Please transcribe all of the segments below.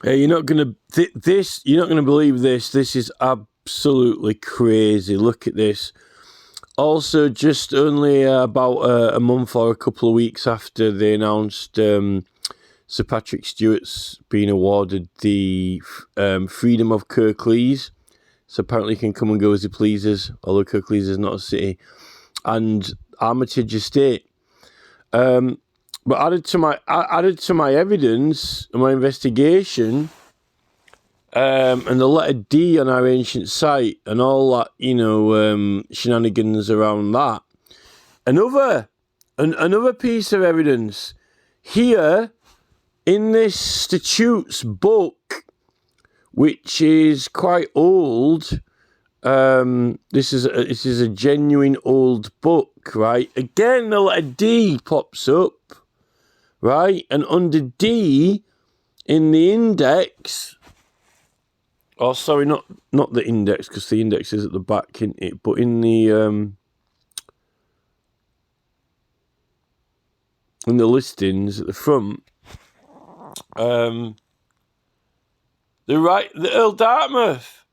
Hey, you're not gonna this. You're not gonna believe this. This is absolutely crazy. Look at this. Also, just only about a month or a couple of weeks after they announced Sir Patrick Stewart's been awarded the Freedom of Kirklees. So apparently he can come and go as he pleases, although Kirklees is not a city. And Armitage Estate. But added to my evidence and my investigation, and the letter D on our ancient site and all that, shenanigans around that. Another piece of evidence here in this statutes book, which is quite old. This is a genuine old book, right? Again, the letter D pops up, right? And under D in the index, sorry, not the index, because the index is at the back, isn't it? But in the listings at the front, the Earl Dartmouth,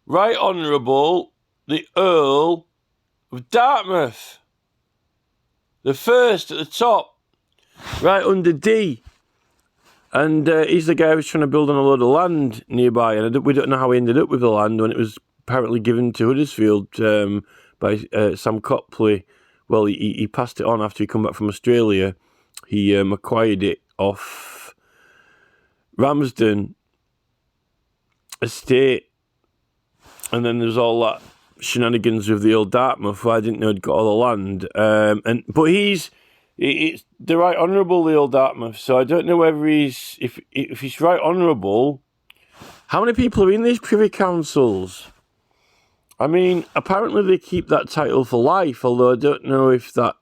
Right Honourable the Earl of Dartmouth, the first at the top, right under D. And he's the guy who was trying to build on a load of land nearby, and we don't know how he ended up with the land when it was apparently given to Huddersfield by Sam Copley. Well, he passed it on after he come back from Australia. He acquired it off Ramsden Estate, and then there's all that shenanigans with the Earl Dartmouth. I didn't know he'd got all the land, but it's the Right Honourable the Earl Dartmouth. So I don't know whether if he's Right Honourable. How many people are in these privy councils? I mean, apparently they keep that title for life. Although I don't know if that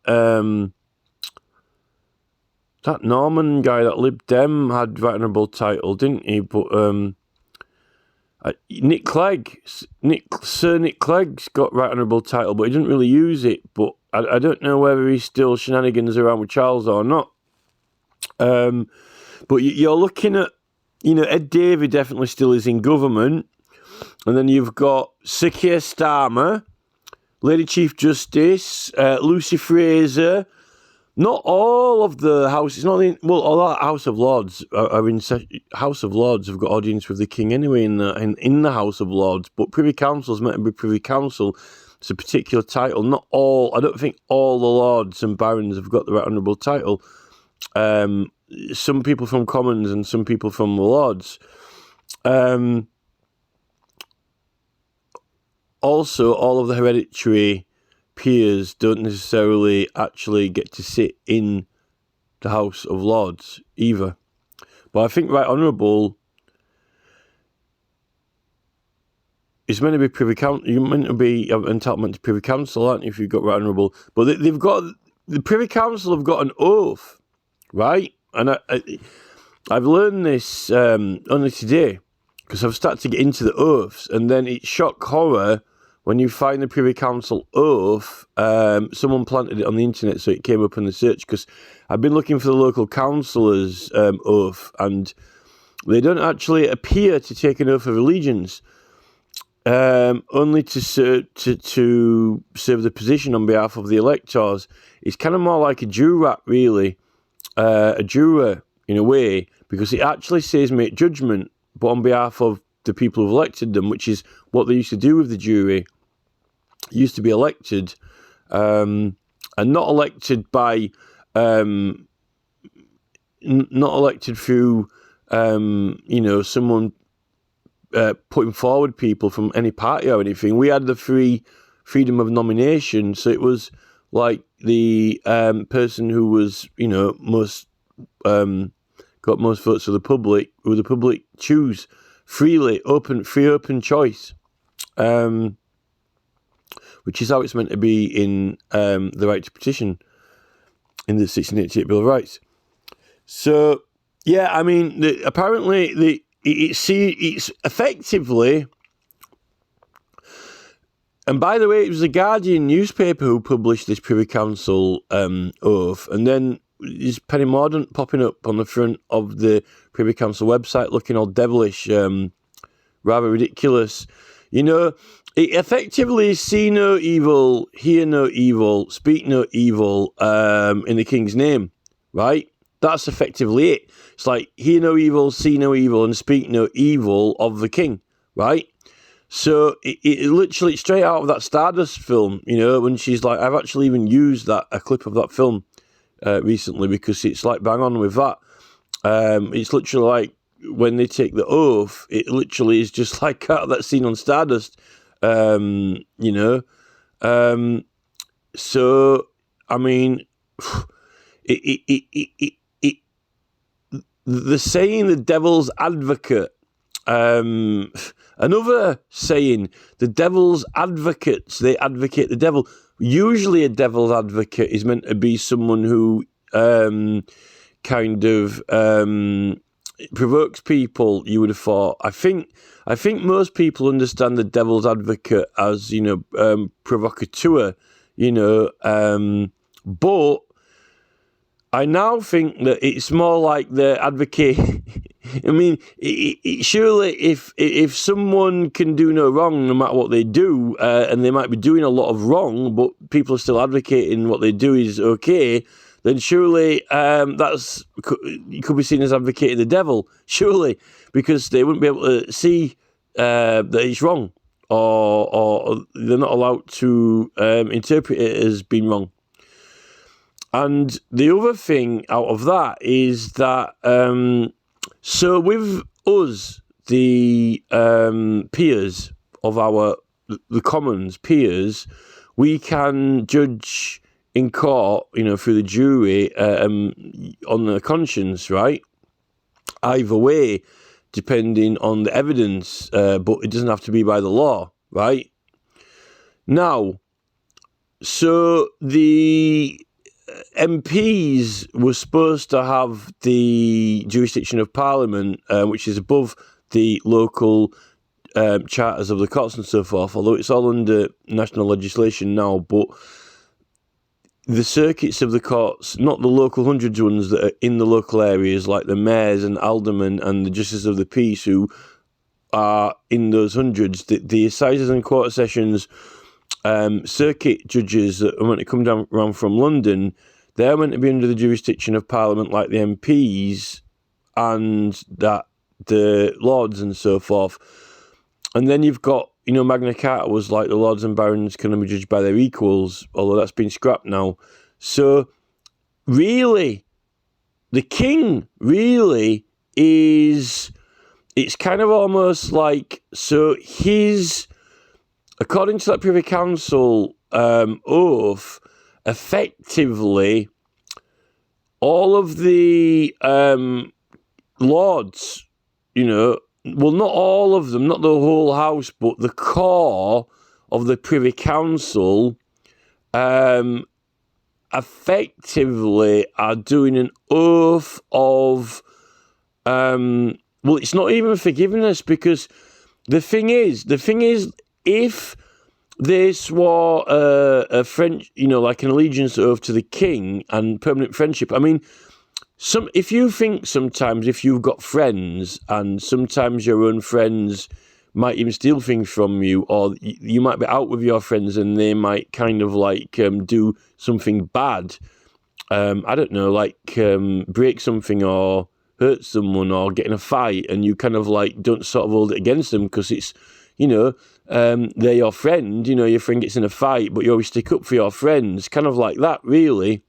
that Norman guy, that Lib Dem, had Right Honourable title, didn't he? But Sir Nick Clegg's got Right Honourable title, but he didn't really use it. But I don't know whether he's still shenanigans around with Charles or not. But you're looking at, Ed Davey definitely still is in government. And then you've got Sir Keir Starmer, Lady Chief Justice, Lucy Fraser. Not all of the houses, all that House of Lords are in House of Lords have got audience with the King anyway in the House of Lords, but Privy Council is meant to be Privy Council. It's a particular title. Not all. I don't think all the Lords and Barons have got the Right Honourable title. Some people from Commons and some people from the Lords. Also, all of the hereditary peers don't necessarily actually get to sit in the House of Lords either. But I think Right Honourable is meant to be Privy Council. You're meant to be entitlement to Privy Council, aren't you, if you've got Right Honourable? But the Privy Council have got an oath, right? And I've learned this only today, because I've started to get into the oaths, and then it's shock horror when you find the Privy Council oath. Someone planted it on the internet, so it came up in the search, because I've been looking for the local councillors' oath, and they don't actually appear to take an oath of allegiance, only to serve the position on behalf of the electors. It's kind of more like a jurat, really, a juror in a way, because it actually says make judgment, but on behalf of the people who've elected them, which is what they used to do with the jury. It used to be elected, and not elected by, not elected through, someone putting forward people from any party or anything. We had the freedom of nomination, so it was like the person who was, most got most votes of the public, who the public choose freely, free open choice, which is how it's meant to be in the right to petition in the 1688 Bill of Rights. So, yeah, I mean, apparently it's effectively, and by the way, it was the Guardian newspaper who published this Privy Council oath, and then is Penny Mordaunt popping up on the front of the Privy Council website, looking all devilish, rather ridiculous. You know, it effectively is see no evil, hear no evil, speak no evil in the King's name, right? That's effectively it. It's like hear no evil, see no evil, and speak no evil of the King, right? So it literally straight out of that Stardust film, you know, when she's like, I've actually even used a clip of that film recently because it's like bang on with that. It's literally like when they take the oath, it literally is just like out of that scene on Stardust, you know. So I mean, the saying the devil's advocate. Another saying, the devil's advocates, they advocate the devil. Usually a devil's advocate is meant to be someone who kind of provokes people, you would have thought. I think most people understand the devil's advocate as, you know, provocateur, you know, but I now think that it's more like the advocate. I mean, surely if someone can do no wrong, no matter what they do, and they might be doing a lot of wrong, but people are still advocating what they do is okay, then surely you could be seen as advocating the devil, surely, because they wouldn't be able to see that it's wrong, or they're not allowed to interpret it as being wrong. And the other thing out of that is that, so with us, the peers of the Commons peers, we can judge in court, you know, through the jury on the conscience, right? Either way, depending on the evidence, but it doesn't have to be by the law, right? Now, so the MPs were supposed to have the jurisdiction of Parliament, which is above the local charters of the courts and so forth, although it's all under national legislation now, but the circuits of the courts, not the local hundreds ones that are in the local areas, like the mayors and aldermen and the justices of the peace who are in those hundreds, the assizes and quarter sessions circuit judges that are meant to come down around from London, they're meant to be under the jurisdiction of Parliament, like the MPs and that the Lords and so forth. And then you've got, you know, Magna Carta was like the Lords and Barons can only be judged by their equals, although that's been scrapped now. So really, the King really is, it's kind of almost like, so his, according to that Privy Council oath, effectively, all of the lords, you know, well, not all of them, not the whole house, but the core of the Privy Council effectively are doing an oath of, well, it's not even forgiveness, because the thing is, if they swore a French, you know, like an allegiance oath to the King and permanent friendship, I mean, if you think sometimes if you've got friends and sometimes your own friends might even steal things from you, or you might be out with your friends and they might kind of like do something bad, I don't know, like break something or hurt someone or get in a fight, and you kind of like don't sort of hold it against them because it's, you know, they're your friend, you know, your friend gets in a fight, but you always stick up for your friends, kind of like that, really,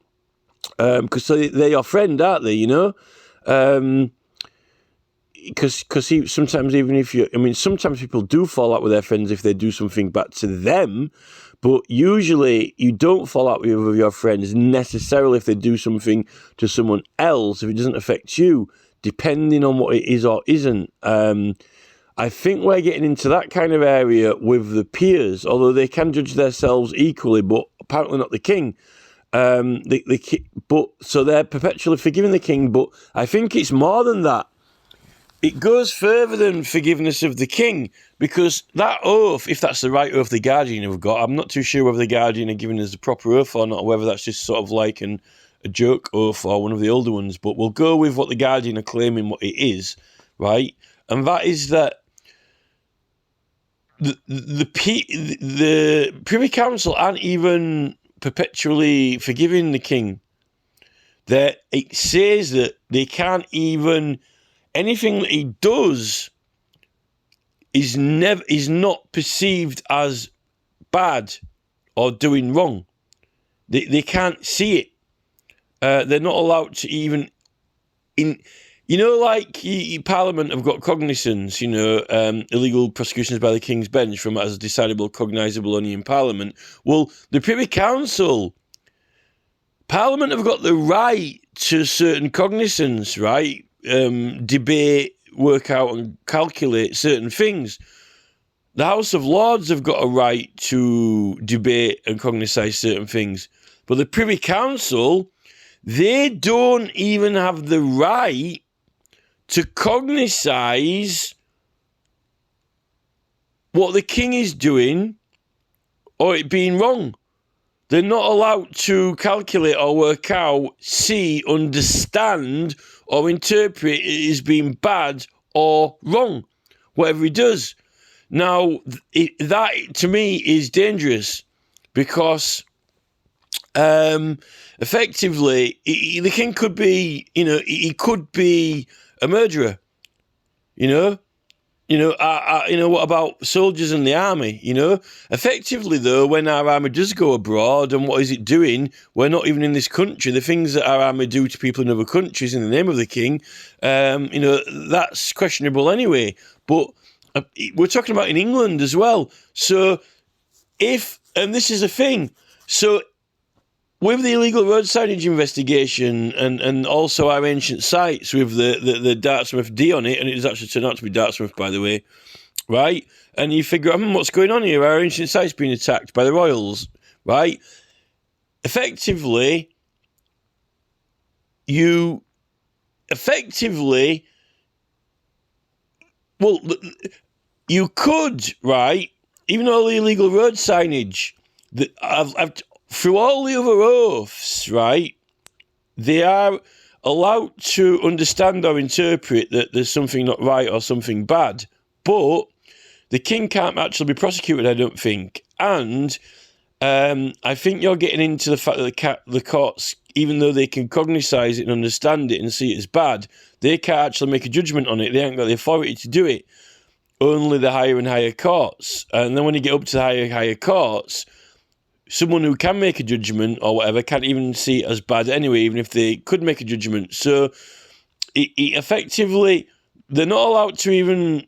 because they're your friend, aren't they, you know? Because sometimes even if you, I mean, sometimes people do fall out with their friends if they do something bad to them, but usually you don't fall out with your friends necessarily if they do something to someone else, if it doesn't affect you, depending on what it is or isn't. I think we're getting into that kind of area with the peers, although they can judge themselves equally, but apparently not the King. But so they're perpetually forgiving the King, but I think it's more than that. It goes further than forgiveness of the King, because that oath, if that's the right oath the Guardian have got, I'm not too sure whether the Guardian are giving us the proper oath or not, or whether that's just sort of like an a joke oath or one of the older ones, but we'll go with what the Guardian are claiming what it is, right? And that is that the Privy Council aren't even perpetually forgiving the king. That it says that they can't even, anything that he does is not perceived as bad or doing wrong. They can't see it. They're not allowed to even like Parliament have got cognizance, illegal prosecutions by the King's Bench from as decidable, cognisable only in Parliament. Well, the Privy Council, Parliament have got the right to certain cognizance, right? Debate, work out and calculate certain things. The House of Lords have got a right to debate and cognise certain things. But the Privy Council, they don't even have the right to cognise what the king is doing or it being wrong. They're not allowed to calculate or work out, see, understand or interpret it as being bad or wrong, whatever he does. Now, that to me is dangerous because effectively the king could be, he could be a murderer, what about soldiers in the army, Effectively, though, when our army does go abroad, and what is it doing? We're not even in this country. The things that our army do to people in other countries in the name of the king, that's questionable anyway. But we're talking about in England as well. So and this is a thing, so with the illegal road signage investigation and also our ancient sites with the Dartmouth D on it, and it has actually turned out to be Dartmouth, by the way, right? And you figure out, what's going on here? Our ancient sites being attacked by the royals, right? Effectively, you could, right, even though the illegal road signage, through all the other oaths, right, they are allowed to understand or interpret that there's something not right or something bad, but the king can't actually be prosecuted, I don't think. And I think you're getting into the fact that the courts, even though they can cognise it and understand it and see it as bad, they can't actually make a judgment on it. They haven't got the authority to do it. Only the higher and higher courts. And then when you get up to the higher courts, someone who can make a judgment or whatever can't even see it as bad anyway, even if they could make a judgment. So effectively, they're not allowed to even...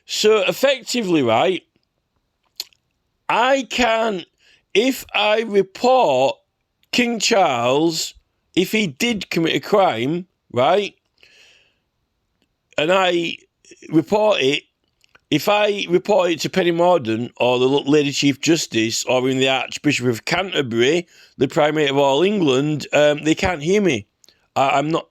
So effectively, right, I can, if I report King Charles, if he did commit a crime, right, and I report it, if I report it to Penny Mordaunt or the Lady Chief Justice or even the Archbishop of Canterbury, the Primate of all England, they can't hear me. I'm not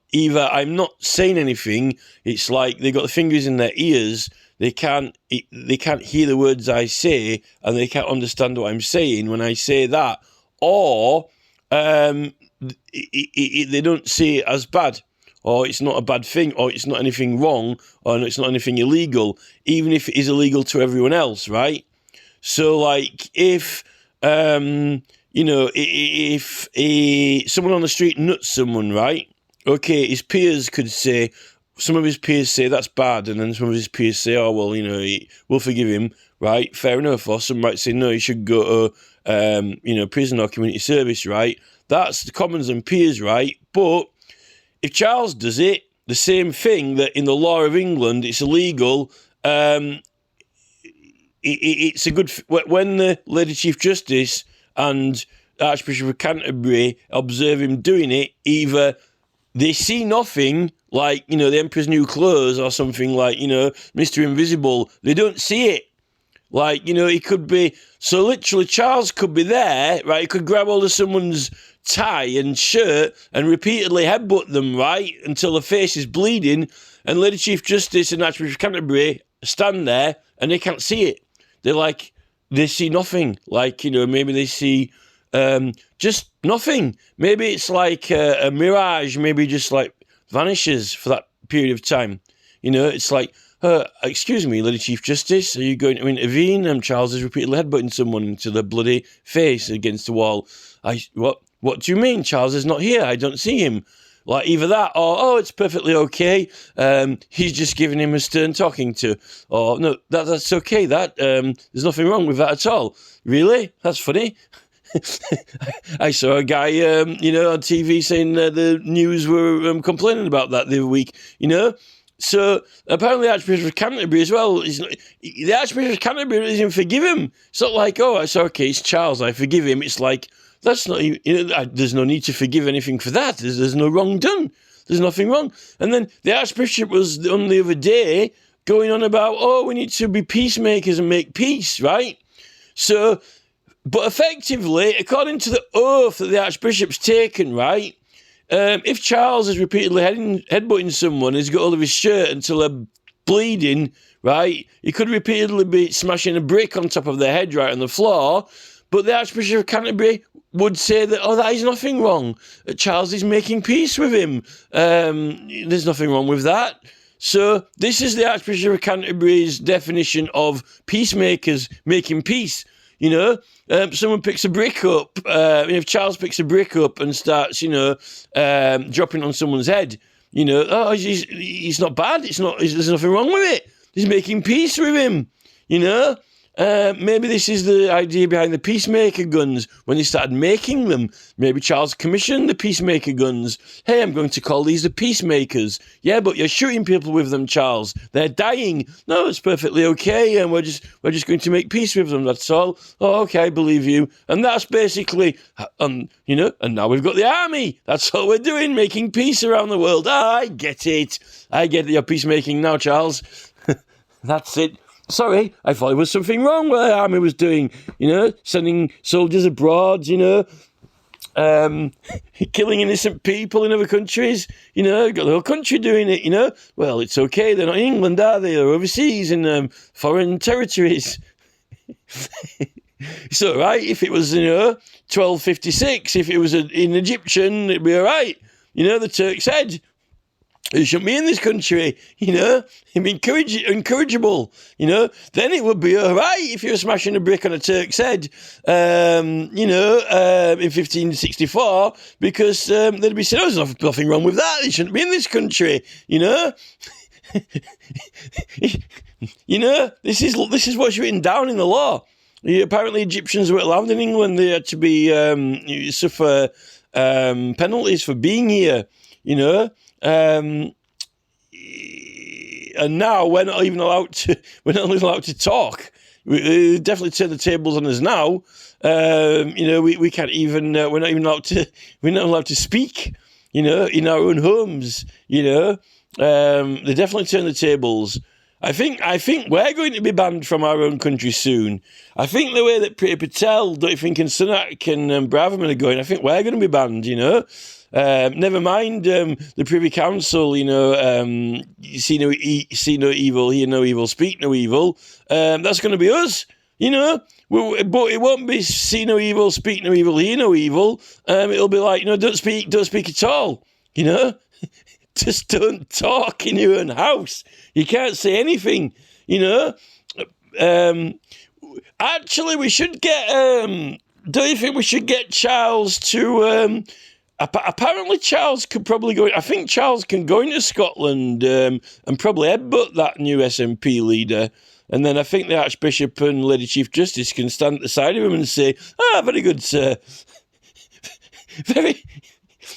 saying anything. It's like they got the fingers in their ears. They can't hear the words I say, and they can't understand what I'm saying when I say that, or they don't see it as bad, or it's not a bad thing, or it's not anything wrong, or it's not anything illegal, even if it is illegal to everyone else, right? So, like, if someone on the street nuts someone, right? Okay, his peers could say, some of his peers say that's bad, and then some of his peers say, oh, well, we'll forgive him, right? Fair enough. Or some might say, no, he should go to, prison or community service, right? That's the commons and peers, right? But if Charles does it, the same thing that in the law of England, it's illegal, it's a good... When the Lady Chief Justice and Archbishop of Canterbury observe him doing it, either they see nothing, like, the Emperor's New Clothes or something like, Mr. Invisible. They don't see it. Like, he could be... So literally, Charles could be there, right? He could grab hold of someone's tie and shirt and repeatedly headbutt them, right? Until the face is bleeding. And Lady Chief Justice and Archbishop of Canterbury stand there and they can't see it. They're like, they see nothing. Like, maybe they see Just nothing. Maybe it's like a mirage, maybe just like vanishes for that period of time. It's like, excuse me, Lady Chief Justice, are you going to intervene? Charles is repeatedly headbutting someone into the bloody face against the wall. What do you mean? Charles is not here. I don't see him. Like either that or, it's perfectly okay. He's just giving him a stern talking to. Or, no, that's okay. There's nothing wrong with that at all. Really? That's funny. I saw a guy, on TV saying the news were complaining about that the other week, So apparently the Archbishop of Canterbury as well, the Archbishop of Canterbury doesn't forgive him. It's not like, it's okay, it's Charles, I forgive him. It's like, that's not, there's no need to forgive anything for that. There's no wrong done. There's nothing wrong. And then the Archbishop was on the other day going on about, we need to be peacemakers and make peace, right? So, but effectively, according to the oath that the Archbishop's taken, right, if Charles is repeatedly headbutting someone, he's got all of his shirt until they're bleeding, right, he could repeatedly be smashing a brick on top of their head right on the floor, but the Archbishop of Canterbury would say that, that is nothing wrong. Charles is making peace with him. There's nothing wrong with that. So this is the Archbishop of Canterbury's definition of peacemakers making peace. Someone picks a brick up. If Charles picks a brick up and starts, dropping on someone's head, he's not bad. There's nothing wrong with it. He's making peace with him, Maybe this is the idea behind the peacemaker guns when they started making them. Maybe Charles commissioned the peacemaker guns. Hey, I'm going to call these the peacemakers. Yeah, but you're shooting people with them, Charles. They're dying. No, it's perfectly okay, and we're just going to make peace with them. That's all. Oh, okay, I believe you. And that's basically, and now we've got the army. That's all we're doing, making peace around the world. I get it. You're peacemaking now, Charles. That's it. Sorry, I thought there was something wrong with the army was doing, sending soldiers abroad, killing innocent people in other countries, got the whole country doing it, Well, it's okay, they're not in England, are they? They're overseas in foreign territories. It's all right if it was, 1256, if it was in Egyptian, it'd be all right. The Turk said, you shouldn't be in this country, It'd be encourageable, Then it would be all right if you were smashing a brick on a Turk's head, in 1564, because they'd be saying, there's nothing wrong with that. You shouldn't be in this country, This is what's written down in the law. Apparently, Egyptians were allowed in England. They had to be suffer penalties for being here, and now we're not even allowed to talk. We definitely turn the tables on us now. We can't even. We're not allowed to speak. In our own homes. They definitely turn the tables. I think we're going to be banned from our own country soon. I think the way that Priti Patel, and Sunak and Braverman are going, I think we're going to be banned, Never mind the Privy Council, see no evil, hear no evil, speak no evil. That's going to be us, but it won't be see no evil, speak no evil, hear no evil. It'll be like, don't speak at all, Just don't talk in your own house. You can't say anything, Actually, we should get, don't you think we should get Charles to, apparently Charles could probably go, I think Charles can go into Scotland and probably headbutt that new SNP leader. And then I think the Archbishop and Lady Chief Justice can stand at the side of him and say, very good, sir.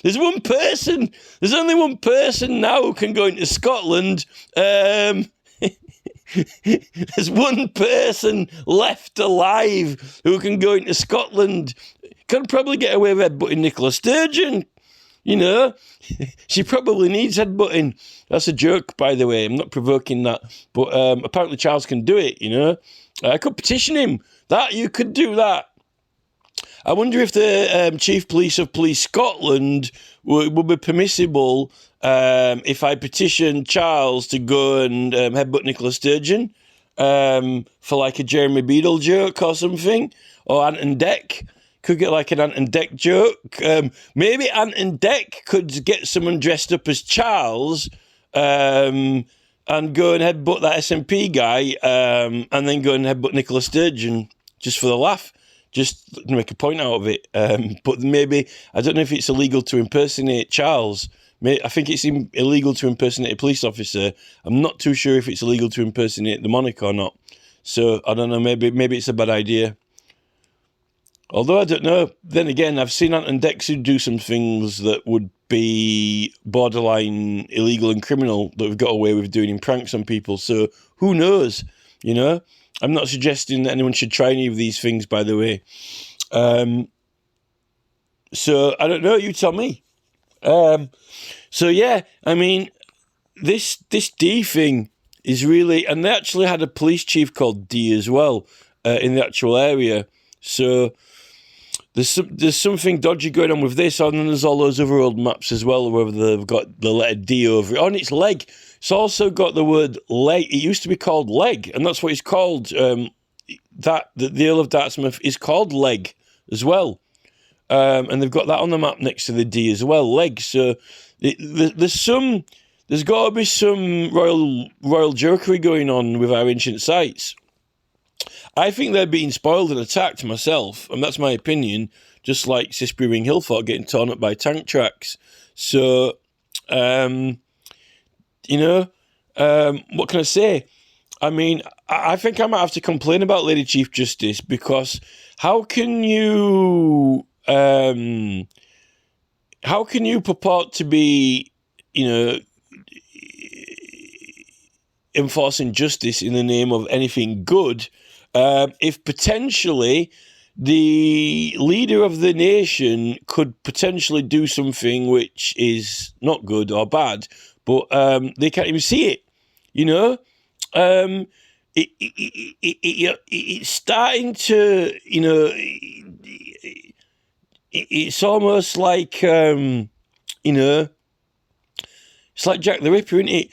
There's only one person now who can go into Scotland. There's one person left alive who can go into Scotland. Can probably get away with headbutting Nicola Sturgeon. She probably needs headbutting. That's a joke, by the way. I'm not provoking that. But apparently Charles can do it, I could petition him. You could do that. I wonder if the Chief Police of Police Scotland would be permissible if I petitioned Charles to go and headbutt Nicola Sturgeon for like a Jeremy Beadle joke or something, or Ant and Dec, Could get like an Ant and Dec joke. Maybe Ant and Dec could get someone dressed up as Charles and go and headbutt that SNP guy and then go and headbutt Nicola Sturgeon just for the laugh, just to make a point out of it. But maybe, I don't know if it's illegal to impersonate Charles. I think it's illegal to impersonate a police officer. I'm not too sure if it's illegal to impersonate the monarch or not. So, I don't know, maybe it's a bad idea. Although I don't know, then again, I've seen Ant and Dec do some things that would be borderline illegal and criminal that we've got away with doing in pranks on people. So who knows, you know? I'm not suggesting that anyone should try any of these things, by the way. So I don't know, you tell me. So yeah, I mean, this D thing is really, and they actually had a police chief called D as well in the actual area. So there's something dodgy going on with this, and then there's all those other old maps as well, where they've got the letter D over it. Oh, and it's leg. It's also got the word leg. It used to be called leg, and that's what it's called. The Earl of Dartmouth is called leg as well. And they've got that on the map next to the D as well, leg. So there's got to be some royal jokery going on with our ancient sites. I think they're being spoiled and attacked myself, and that's my opinion, just like Sisbury Ring Hill Fort getting torn up by tank tracks. So, what can I say? I mean, I think I might have to complain about Lady Chief Justice, because how can you purport to be, enforcing justice in the name of anything good, if potentially the leader of the nation could potentially do something which is not good or bad, but they can't even see it, it's starting to, it's almost like, it's like Jack the Ripper, isn't it?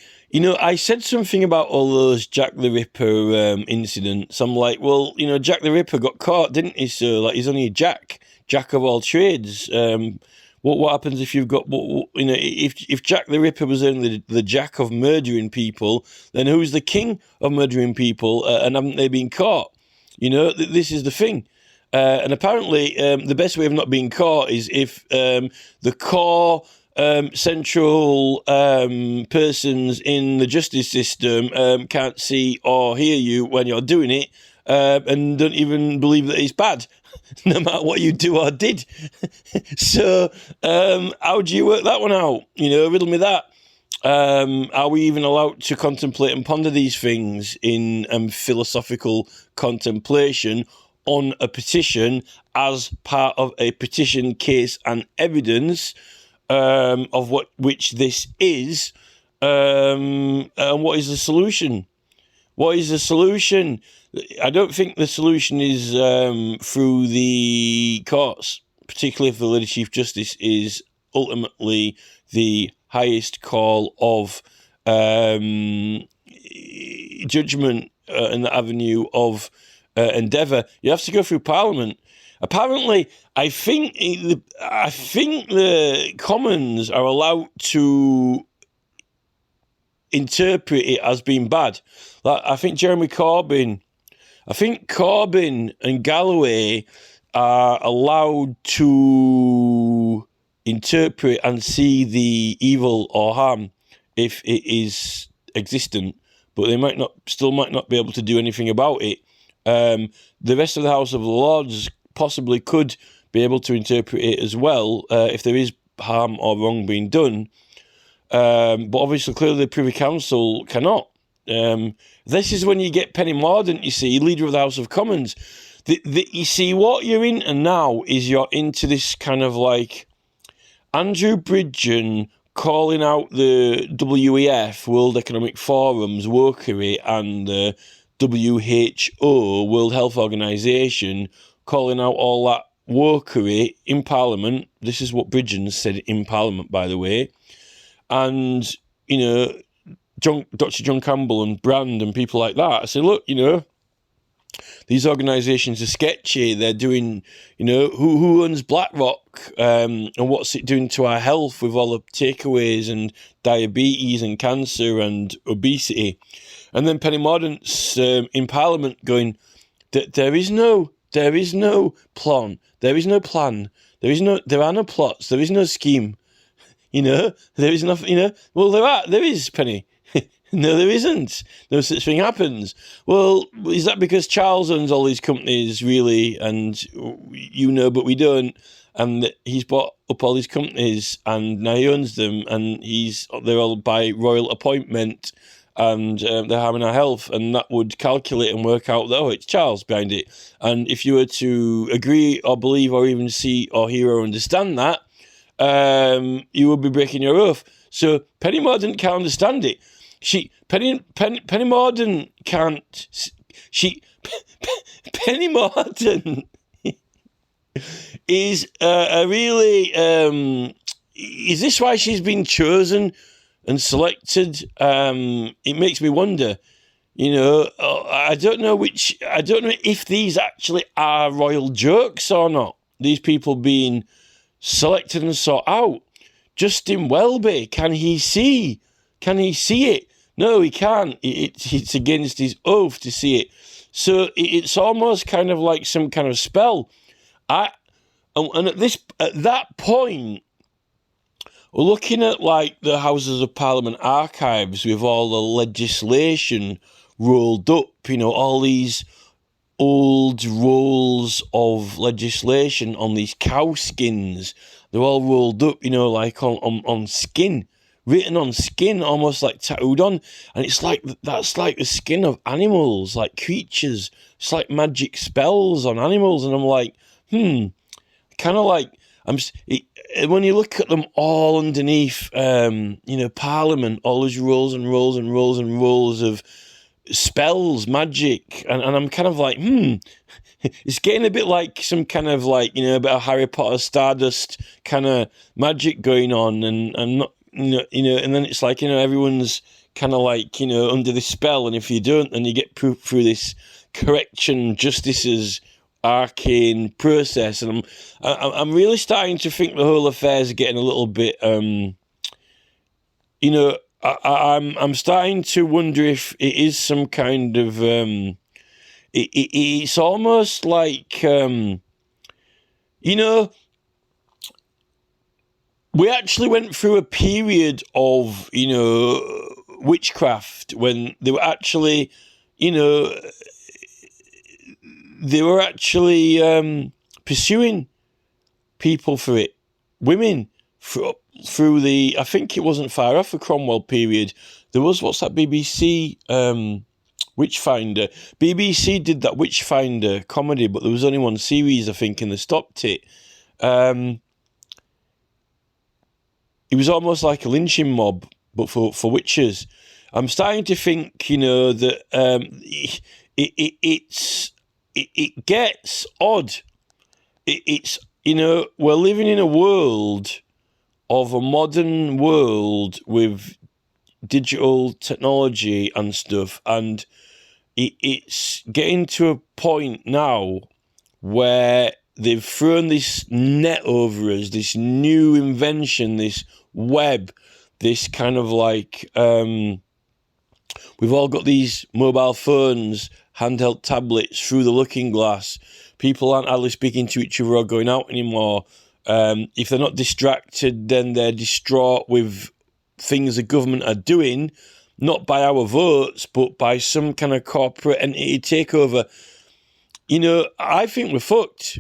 I said something about all those Jack the Ripper incidents. I'm like, well, Jack the Ripper got caught, didn't he? So, like, he's only a jack of all trades. What happens if you've got, if Jack the Ripper was only the jack of murdering people, then who's the king of murdering people, and haven't they been caught? This is the thing. And apparently, the best way of not being caught is if the core central persons in the justice system can't see or hear you when you're doing it, and don't even believe that it's bad, no matter what you do or did. So, how do you work that one out? Riddle me that. Are we even allowed to contemplate and ponder these things in philosophical contemplation on a petition as part of a petition case and evidence of which this is, and what is the solution? What is the solution? I don't think the solution is through the courts, particularly if the Lady Chief Justice is ultimately the highest call of judgment in the avenue of endeavour. You have to go through Parliament. Apparently, I think the Commons are allowed to interpret it as being bad. Like, I think Corbyn and Galloway are allowed to interpret and see the evil or harm if it is existent, but they might not be able to do anything about it. The rest of the House of Lords possibly could be able to interpret it as well if there is harm or wrong being done. But obviously, clearly, the Privy Council cannot. This is when you get Penny Mordaunt, you see, Leader of the House of Commons. You see, what you're into now is you're into this kind of like Andrew Bridgen calling out the WEF, World Economic Forum's wokery, and the WHO, World Health Organization, calling out all that wokery in Parliament. This is what Bridgen said in Parliament, by the way. And, Dr. John Campbell and Brand and people like that. I say, look, these organisations are sketchy. They're doing, who owns BlackRock, and what's it doing to our health with all the takeaways and diabetes and cancer and obesity. And then Penny Mordaunt's in Parliament going, there is no plan. There are no plots. There is no scheme. There is nothing, well, there is, Penny. No, there isn't. No such thing happens. Well, is that because Charles owns all these companies, really, and but we don't, and he's bought up all these companies, and now he owns them, and they're all by royal appointment, and they're harming our health, and that would calculate and work out that, it's Charles behind it. And if you were to agree or believe or even see or hear or understand that, you would be breaking your oath. So Penny Mordaunt can't understand it. Penny Mordaunt can't. Penny Mordaunt is a really. Is this why she's been chosen and selected? It makes me wonder. I don't know if these actually are royal jokes or not. These people being selected and sought out. Justin Welby, can he see it? No, he can't. It's against his oath to see it. So it's almost kind of like some kind of spell. And at that point, we're looking at like the Houses of Parliament archives with all the legislation rolled up. All these old rolls of legislation on these cow skins. They're all rolled up, like on skin. Written on skin, almost like tattooed on, and it's like that's like the skin of animals, like creatures. It's like magic spells on animals, and I'm like, kind of like when you look at them all underneath, Parliament, all those rolls and rolls and rolls and rolls of spells, magic, and I'm kind of like, it's getting a bit like some kind of like a bit of Harry Potter Stardust kind of magic going on, and not. And then it's like, everyone's kind of like, under this spell. And if you don't, then you get through this correction justice's arcane process. And I'm really starting to think the whole affair is getting a little bit, I'm starting to wonder if it is some kind of, it's almost like, we actually went through a period of, witchcraft when they were actually, pursuing people for it, women, through the, I think it wasn't far off the Cromwell period. There was, what's that BBC Witchfinder? BBC did that Witchfinder comedy, but there was only one series, I think, and they stopped it. It was almost like a lynching mob, but for witches. I'm starting to think, that it gets odd. It's we're living in a world of a modern world with digital technology and stuff, and it's getting to a point now where they've thrown this net over us, this new invention, this web, this kind of like, we've all got these mobile phones, handheld tablets through the looking glass. People aren't hardly speaking to each other or going out anymore. If they're not distracted, then they're distraught with things the government are doing, not by our votes, but by some kind of corporate entity takeover. I think we're fucked.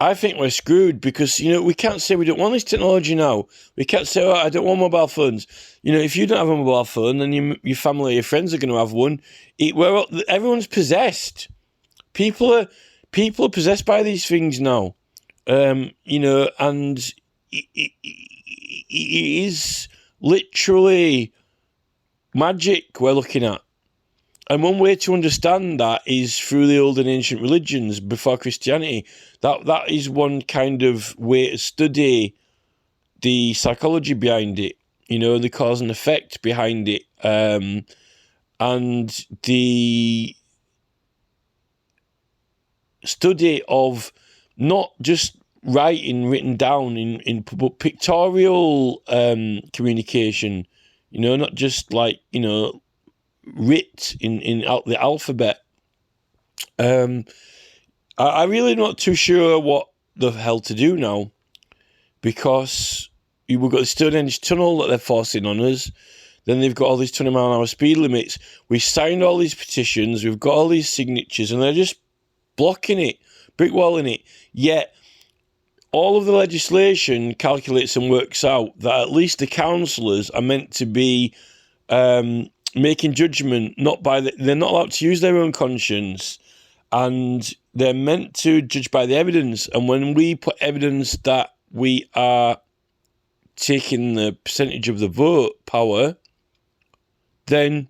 I think we're screwed because, we can't say we don't want this technology now. We can't say, I don't want mobile phones. If you don't have a mobile phone, then your family or your friends are going to have one. Everyone's possessed. People are possessed by these things now. And it is literally magic we're looking at. And one way to understand that is through the old and ancient religions before Christianity. That is one kind of way to study the psychology behind it, the cause and effect behind it, and the study of not just written down but pictorial communication, not just like, writ in the alphabet. I'm really not too sure what the hell to do now, because we've got the Stonehenge Tunnel that they're forcing on us. Then they've got all these 20-mile-an-hour speed limits. We signed all these petitions. We've got all these signatures, and they're just blocking it, brickwalling it. Yet all of the legislation calculates and works out that at least the councillors are meant to be making judgment, they're not allowed to use their own conscience, and they're meant to judge by the evidence. And when we put evidence that we are taking the percentage of the vote power, then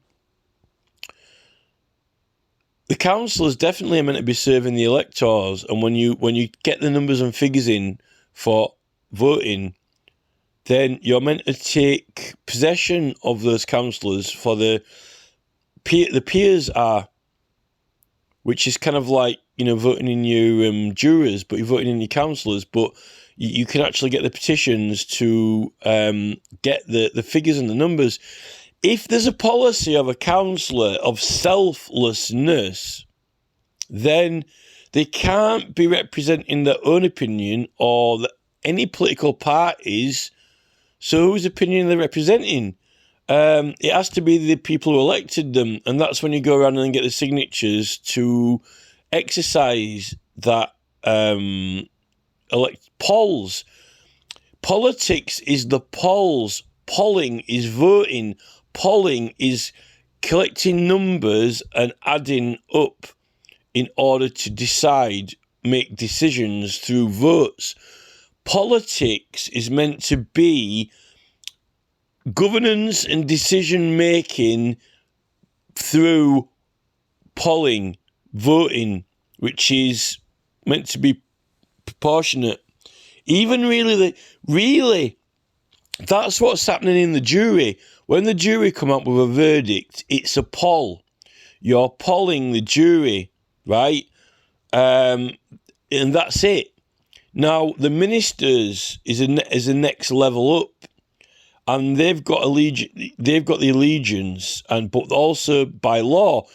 the councillors definitely are meant to be serving the electors. And when you get the numbers and figures in for voting, then you're meant to take possession of those councillors for the peers are, which is kind of like, voting in your jurors, but you're voting in your councillors. But you can actually get the petitions to get the figures and the numbers. If there's a policy of a councillor of selflessness, then they can't be representing their own opinion or any political parties. So whose opinion are they representing? It has to be the people who elected them, and that's when you go around and get the signatures to exercise that polls. Politics is the polls. Polling is voting. Polling is collecting numbers and adding up in order to make decisions through votes. Politics is meant to be governance and decision making through polling, voting, which is meant to be proportionate. Even really, that's what's happening in the jury. When the jury come up with a verdict, it's a poll. You're polling the jury, right? And that's it. Now, the ministers is a next level up, and they've got the allegiance, but also by law.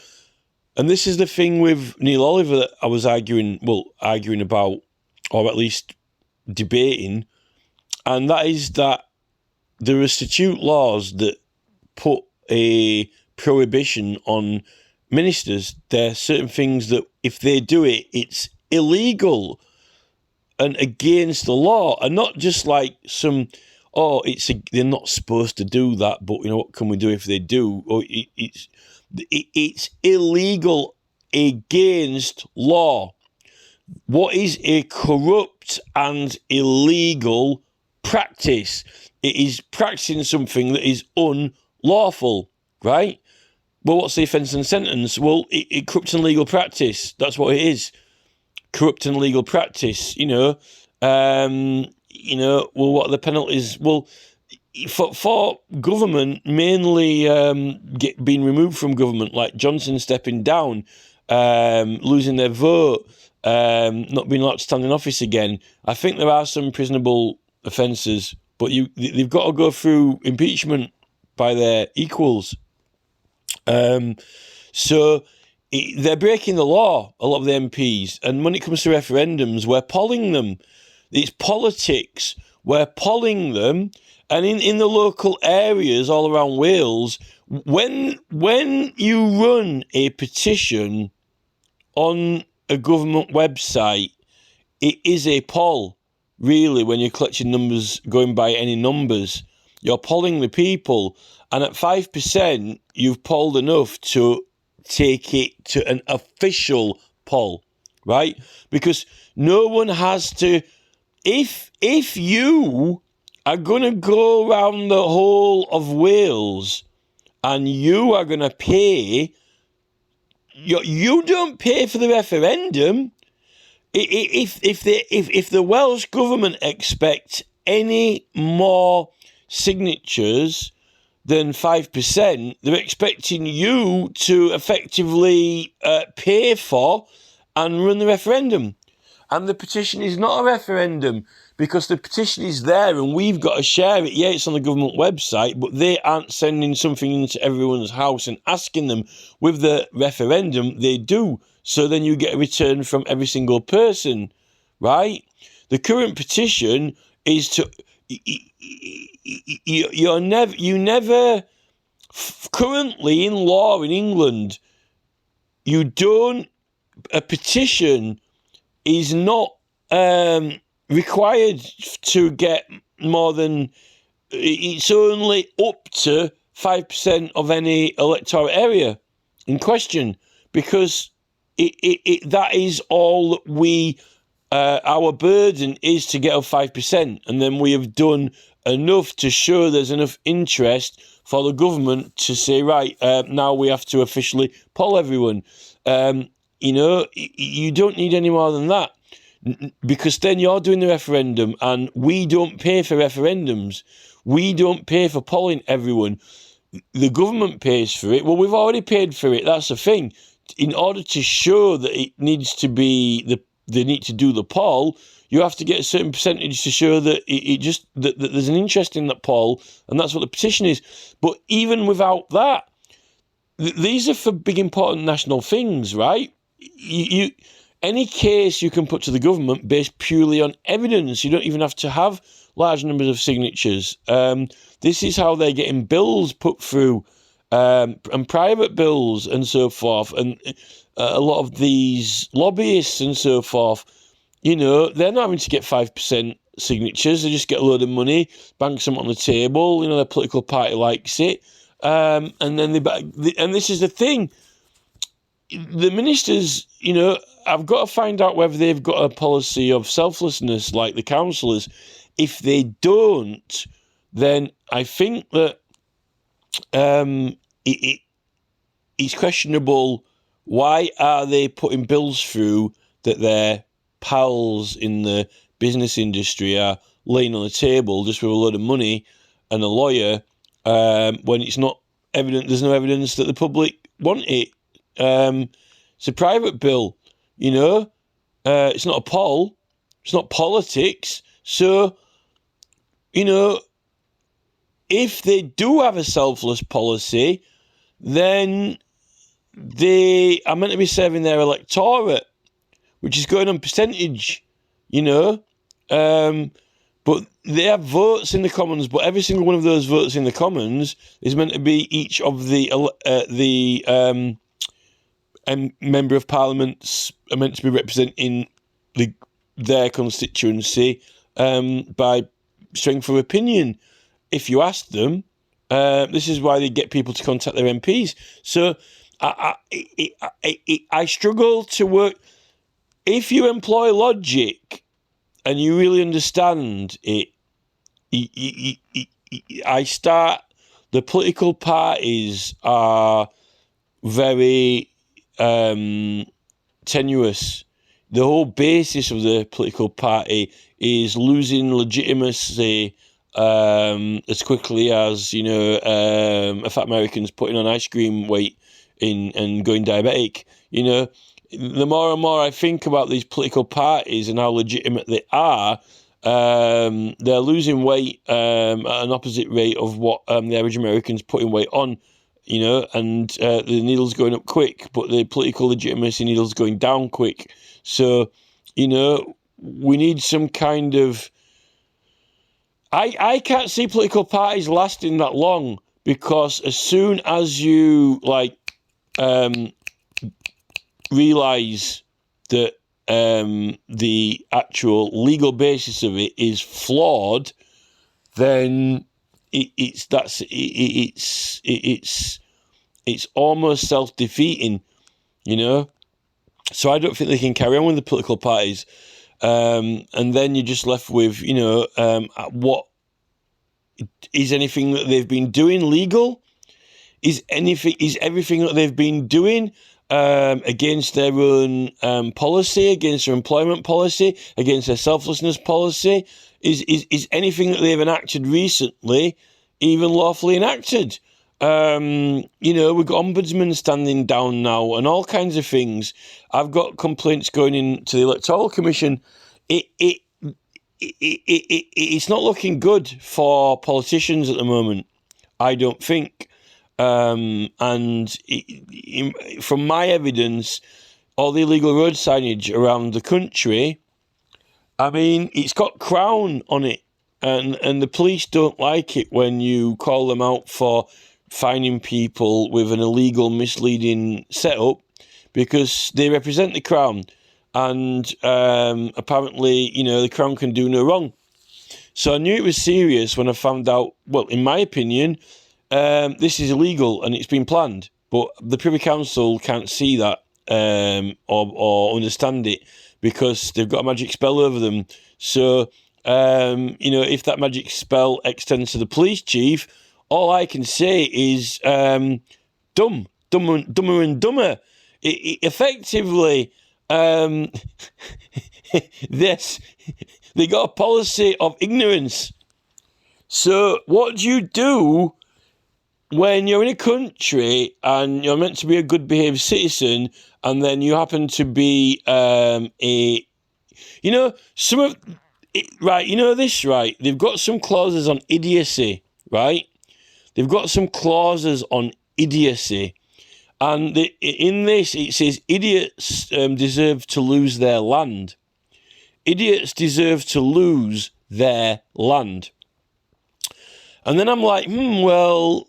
And this is the thing with Neil Oliver that I was arguing about, or at least debating, and that is that there are statute laws that put a prohibition on ministers. There are certain things that if they do it, it's illegal and against the law, and not just like they're not supposed to do that, but what can we do if they do? Or it's illegal against law. What is a corrupt and illegal practice? It is practicing something that is unlawful, right? Well, what's the offence and sentence? Well, it corrupt and legal practice. That's what it is. Corrupt and legal practice, well, what are the penalties? Well, for government, mainly being removed from government, like Johnson stepping down, losing their vote, not being allowed to stand in office again. I think there are some prisonable offences, but they've got to go through impeachment by their equals. So they're breaking the law, a lot of the MPs. And when it comes to referendums, we're polling them. It's politics. We're polling them. And in the local areas all around Wales, when you run a petition on a government website, it is a poll, really, when you're collecting numbers, going by any numbers. You're polling the people. And at 5%, you've polled enough to take it to an official poll, right? Because no one has to... If you are going to go around the whole of Wales and you are going to pay... You don't pay for the referendum. If the Welsh government expect any more signatures than 5%, they're expecting you to effectively pay for and run the referendum. And the petition is not a referendum because the petition is there and we've got to share it. Yeah, it's on the government website, but they aren't sending something into everyone's house and asking them. With the referendum, they do. So then you get a return from every single person, right? The current petition is to... You never... Currently in law in England, you don't... A petition is not required to get more than... It's only up to 5% of any electoral area in question, because that is all that we... our burden is to get up 5%, and then we have done enough to show there's enough interest for the government to say, right, now we have to officially poll everyone. You don't need any more than that, because then you're doing the referendum, and we don't pay for referendums. We don't pay for polling everyone. The government pays for it. Well, we've already paid for it. That's the thing. In order to show that it needs to be they need to do the poll, you have to get a certain percentage to show that that there's an interest in that poll, and that's what the petition is. But even without that, these are for big important national things, right? Any case you can put to the government based purely on evidence. You don't even have to have large numbers of signatures. This is how they're getting bills put through, and private bills and so forth. And a lot of these lobbyists and so forth, they're not having to get 5% signatures. They just get a load of money, bank some on the table. Their political party likes it. And then and this is the thing. The ministers, I've got to find out whether they've got a policy of selflessness like the councillors. If they don't, then I think that it's questionable. Why are they putting bills through that their pals in the business industry are laying on the table just with a load of money and a lawyer, when it's not evident? There's no evidence that the public want it. It's a private bill, it's not a poll, it's not politics. So, if they do have a selfless policy, then they are meant to be serving their electorate, which is going on percentage, but they have votes in the Commons, but every single one of those votes in the Commons is meant to be each of the member of Parliaments are meant to be representing their constituency by strength of opinion. If you ask them, this is why they get people to contact their MPs. So I struggle to work. If you employ logic and you really understand it, the political parties are very tenuous. The whole basis of the political party is losing legitimacy as quickly as a fat American's putting on ice cream weight and going diabetic. The more and more I think about these political parties and how legitimate they are, they're losing weight at an opposite rate of what the average American's putting weight on. And the needle's going up quick, but the political legitimacy needle's going down quick. So, we need some kind of... I can't see political parties lasting that long, because as soon as you, realise that the actual legal basis of it is flawed, then it's almost self-defeating, So I don't think they can carry on with the political parties, and then you're just left with, what is anything that they've been doing legal? Is everything that they've been doing against their own policy, against their employment policy, against their selflessness policy? Is anything that they've enacted recently even lawfully enacted? We've got ombudsman standing down now and all kinds of things. I've got complaints going into the Electoral Commission. It's not looking good for politicians at the moment, I don't think. From my evidence, all the illegal road signage around the country, I mean, it's got Crown on it, and the police don't like it when you call them out for fining people with an illegal, misleading setup, because they represent the Crown, and apparently, the Crown can do no wrong. So I knew it was serious when I found out, well, in my opinion, this is illegal and it's been planned, but the Privy Council can't see that or understand it because they've got a magic spell over them. So, if that magic spell extends to the police chief, all I can say is dumber and dumber. Effectively, this they got a policy of ignorance. So what do you do when you're in a country and you're meant to be a good behaved citizen, and then you happen to be right? They've got some clauses on idiocy, right? They've got some clauses on idiocy. And in this, it says idiots deserve to lose their land. Idiots deserve to lose their land. And then I'm like, they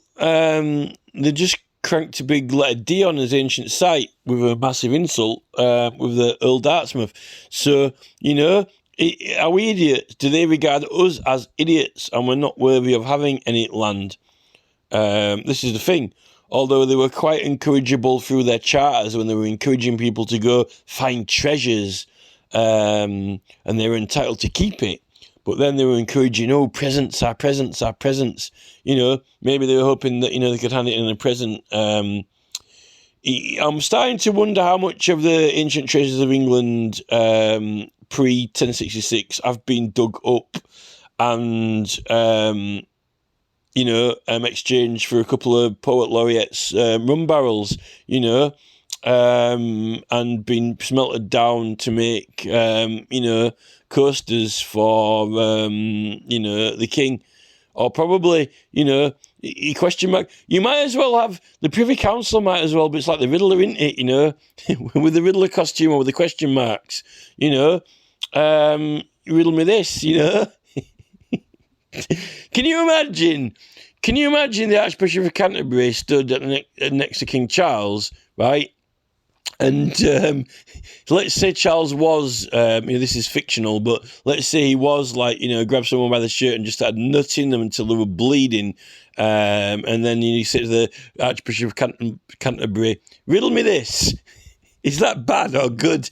just cranked a big letter D on his ancient site with a massive insult with the Earl Dartmouth. So, are we idiots? Do they regard us as idiots and we're not worthy of having any land? This is the thing. Although they were quite encourageable through their charters when they were encouraging people to go find treasures, and they were entitled to keep it. But then they were encouraging, presents are presents are presents. Maybe they were hoping that, they could hand it in a present. I'm starting to wonder how much of the ancient treasures of England pre-1066 have been dug up and exchange for a couple of poet laureates' rum barrels, and been smelted down to make, coasters for, the king. Or probably, question mark. You might as well have, the Privy Council might as well, but it's like the Riddler, isn't it, with the Riddler costume or with the question marks, riddle me this, Can you imagine the Archbishop of Canterbury stood next to King Charles, right? And let's say Charles was, this is fictional, but let's say he was grabbed someone by the shirt and just started nutting them until they were bleeding. And then you say to the Archbishop of Canterbury, riddle me this. Is that bad or good?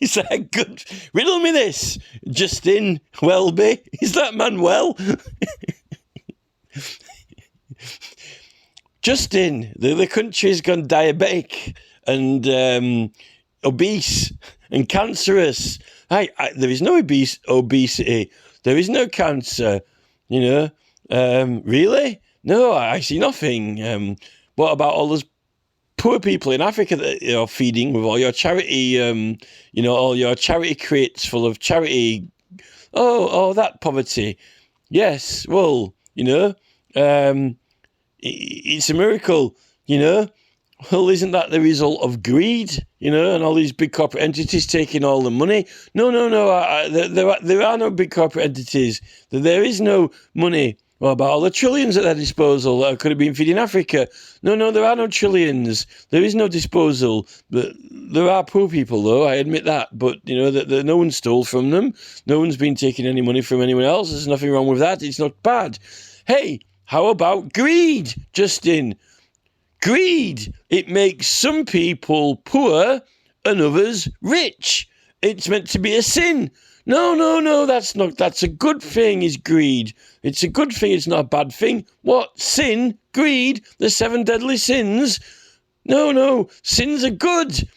Is that good? Riddle me this. Justin Welby. Is that man well? Justin, the country's gone diabetic and obese and cancerous. There is no obesity. There is no cancer. Really? No, I see nothing. What about all those poor people in Africa that you're feeding with all your charity, all your charity crates full of charity? Oh, that poverty. Yes, well, it's a miracle, Well, isn't that the result of greed, and all these big corporate entities taking all the money? No. There are no big corporate entities. There is no money. What about all the trillions at their disposal that could have been feeding Africa? No, there are no trillions. There is no disposal. But there are poor people, though, I admit that. But, that no one stole from them. No one's been taking any money from anyone else. There's nothing wrong with that. It's not bad. Hey, how about greed, Justin? Greed. It makes some people poor and others rich. It's meant to be a sin. No, that's a good thing, is greed. It's a good thing, it's not a bad thing. What? Sin? Greed? The 7 deadly sins? No, sins are good.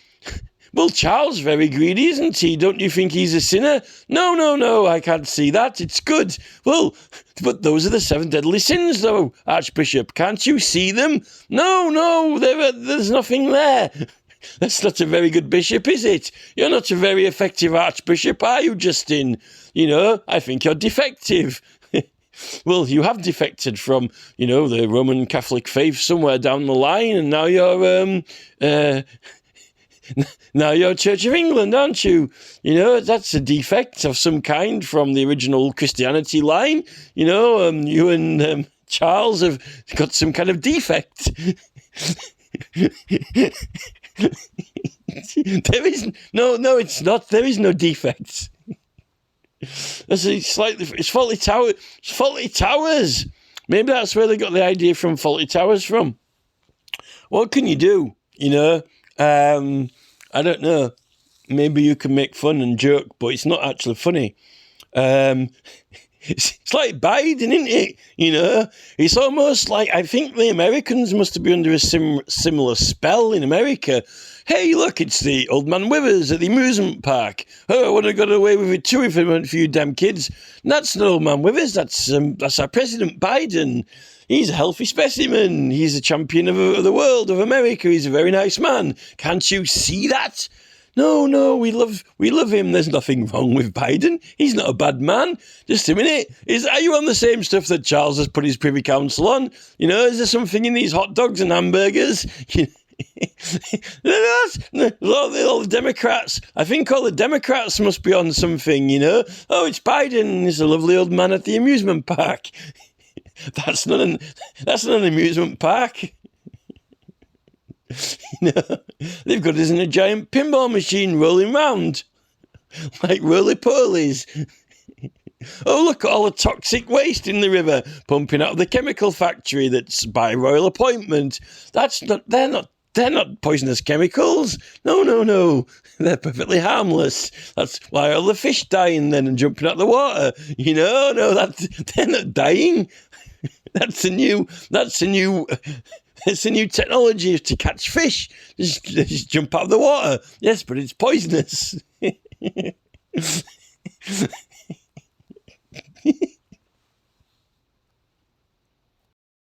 Well, Charles very greedy, isn't he? Don't you think he's a sinner? No, I can't see that. It's good. Well, but those are the 7 deadly sins, though, Archbishop. Can't you see them? No, there's nothing there. That's not a very good bishop, is it? You're not a very effective Archbishop, are you, Justin? I think you're defective. Well, you have defected from, the Roman Catholic faith somewhere down the line, and now you're, now you're Church of England, aren't you? That's a defect of some kind from the original Christianity line. You and Charles have got some kind of defect. There is no, it's not. There is no defects. It's Faulty Tower. It's Faulty Towers. Maybe that's where they got the idea from Faulty Towers from. What can you do? I don't know. Maybe you can make fun and joke, but it's not actually funny. It's like Biden, isn't it? It's almost like, I think the Americans must have been under a similar spell in America. Hey, look, it's the old man Withers at the amusement park. Oh, I would have got away with it too if it weren't for you damn kids. And that's not old man Withers, that's our President Biden. He's a healthy specimen. He's a champion of the world, of America. He's a very nice man. Can't you see that? No, we love him. There's nothing wrong with Biden. He's not a bad man. Just a minute. Are you on the same stuff that Charles has put his Privy Council on? Is there something in these hot dogs and hamburgers? All the Democrats. I think all the Democrats must be on something, Oh, it's Biden. He's a lovely old man at the amusement park. That's not an amusement park. They've got us in a giant pinball machine rolling round like roly-polies. Oh, look at all the toxic waste in the river pumping out of the chemical factory that's by royal appointment. They're not poisonous chemicals. No. They're perfectly harmless. That's why all the fish dying then and jumping out of the water. They're not dying. That's a new technology to catch fish. Just jump out of the water. Yes, but it's poisonous.